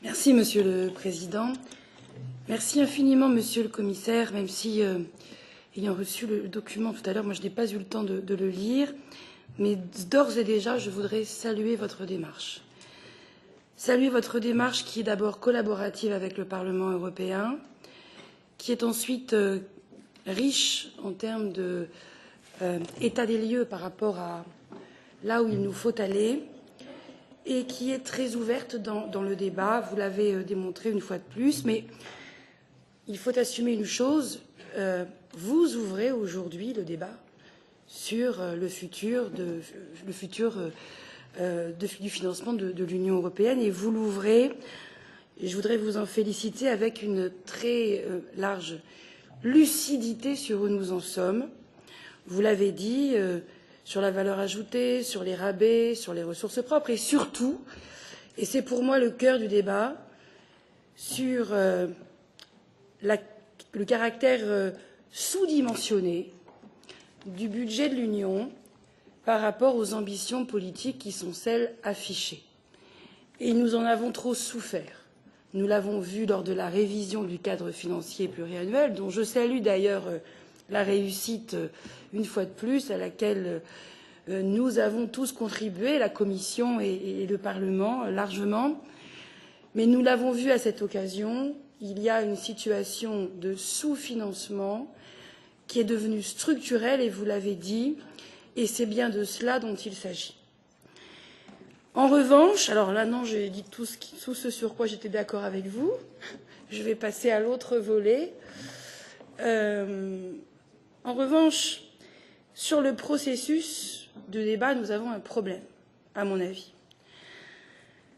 Merci, Monsieur le Président. Merci infiniment, Monsieur le Commissaire, même si, ayant reçu le document tout à l'heure, moi je n'ai pas eu le temps de le lire, mais d'ores et déjà, je voudrais saluer votre démarche. Saluer votre démarche qui est d'abord collaborative avec le Parlement européen, qui est ensuite riche en termes d'état des lieux par rapport à là où il nous faut aller, et qui est très ouverte dans le débat. Vous l'avez démontré une fois de plus, mais il faut assumer une chose. Vous ouvrez aujourd'hui le débat sur le futur du financement de l'Union européenne, et vous l'ouvrez, et je voudrais vous en féliciter, avec une très large lucidité sur où nous en sommes. Vous l'avez dit, sur la valeur ajoutée, sur les rabais, sur les ressources propres, et surtout, et c'est pour moi le cœur du débat, sur le caractère sous-dimensionné du budget de l'Union par rapport aux ambitions politiques qui sont celles affichées. Et nous en avons trop souffert. Nous l'avons vu lors de la révision du cadre financier pluriannuel, dont je salue d'ailleurs la réussite, une fois de plus, à laquelle nous avons tous contribué, la Commission et le Parlement, largement. Mais nous l'avons vu à cette occasion, il y a une situation de sous-financement qui est devenue structurelle, et vous l'avez dit, et c'est bien de cela dont il s'agit. En revanche, alors là non, j'ai dit tout ce sur quoi j'étais d'accord avec vous, je vais passer à l'autre volet. En revanche, sur le processus de débat, nous avons un problème, à mon avis.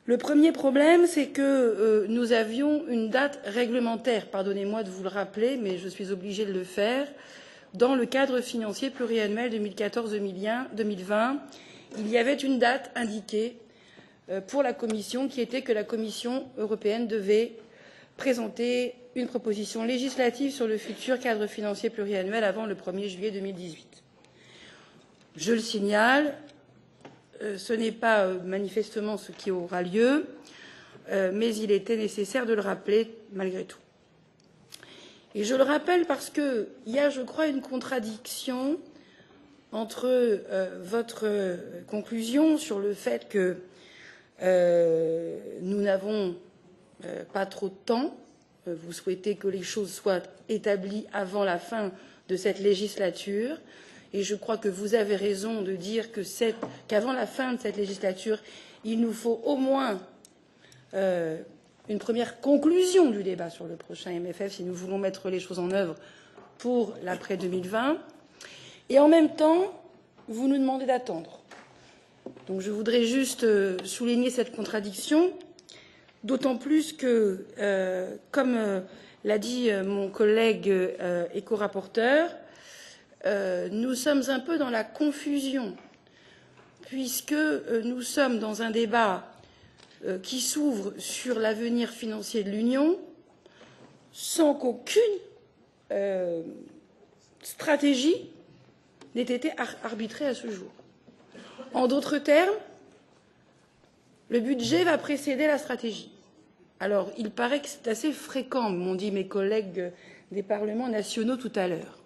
Le premier problème, c'est que nous avions une date réglementaire, pardonnez-moi de vous le rappeler, mais je suis obligée de le faire, dans le cadre financier pluriannuel 2014-2020, il y avait une date indiquée pour la Commission, qui était que la Commission européenne devait présenter une proposition législative sur le futur cadre financier pluriannuel avant le 1er juillet 2018. Je le signale, ce n'est pas manifestement ce qui aura lieu, mais il était nécessaire de le rappeler malgré tout. Et je le rappelle parce qu'il y a, je crois, une contradiction entre votre conclusion sur le fait que nous n'avons pas trop de temps. Vous souhaitez que les choses soient établies avant la fin de cette législature. Et je crois que vous avez raison de dire qu'avant la fin de cette législature, il nous faut au moins une première conclusion du débat sur le prochain MFF si nous voulons mettre les choses en œuvre pour l'après 2020. Et en même temps, vous nous demandez d'attendre. Donc je voudrais juste souligner cette contradiction, d'autant plus que, comme l'a dit mon collègue éco-rapporteur, nous sommes un peu dans la confusion, puisque nous sommes dans un débat qui s'ouvre sur l'avenir financier de l'Union sans qu'aucune stratégie n'ait été arbitrée à ce jour. En d'autres termes, le budget va précéder la stratégie. Alors, il paraît que c'est assez fréquent, m'ont dit mes collègues des parlements nationaux tout à l'heure.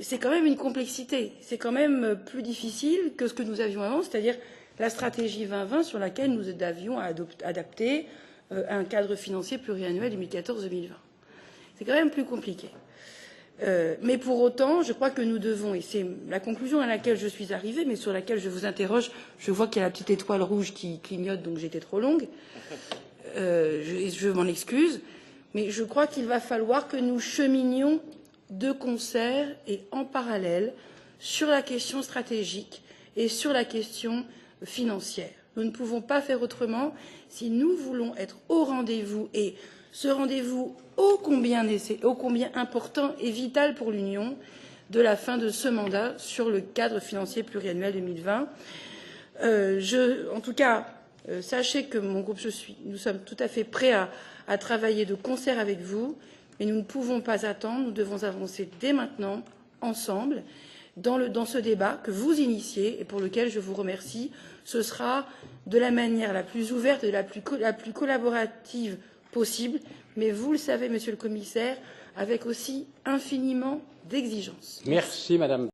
C'est quand même une complexité. C'est quand même plus difficile que ce que nous avions avant, c'est-à-dire la stratégie 2020 sur laquelle nous avions adapté un cadre financier pluriannuel 2014-2020. C'est quand même plus compliqué. Mais pour autant, je crois que nous devons, et c'est la conclusion à laquelle je suis arrivée, mais sur laquelle je vous interroge, je vois qu'il y a la petite étoile rouge qui clignote, donc j'étais trop longue, je m'en excuse, mais je crois qu'il va falloir que nous cheminions de concert et en parallèle sur la question stratégique et sur la question financière. Nous ne pouvons pas faire autrement si nous voulons être au rendez-vous, et ce rendez-vous ô combien important et vital pour l'Union de la fin de ce mandat sur le cadre financier pluriannuel 2020. En tout cas, sachez que mon groupe, nous sommes tout à fait prêts à travailler de concert avec vous, mais nous ne pouvons pas attendre, nous devons avancer dès maintenant, ensemble. dans ce débat que vous initiez et pour lequel je vous remercie. Ce sera de la manière la plus ouverte et la plus collaborative possible, mais vous le savez, Monsieur le Commissaire, avec aussi infiniment d'exigences. Merci, Madame.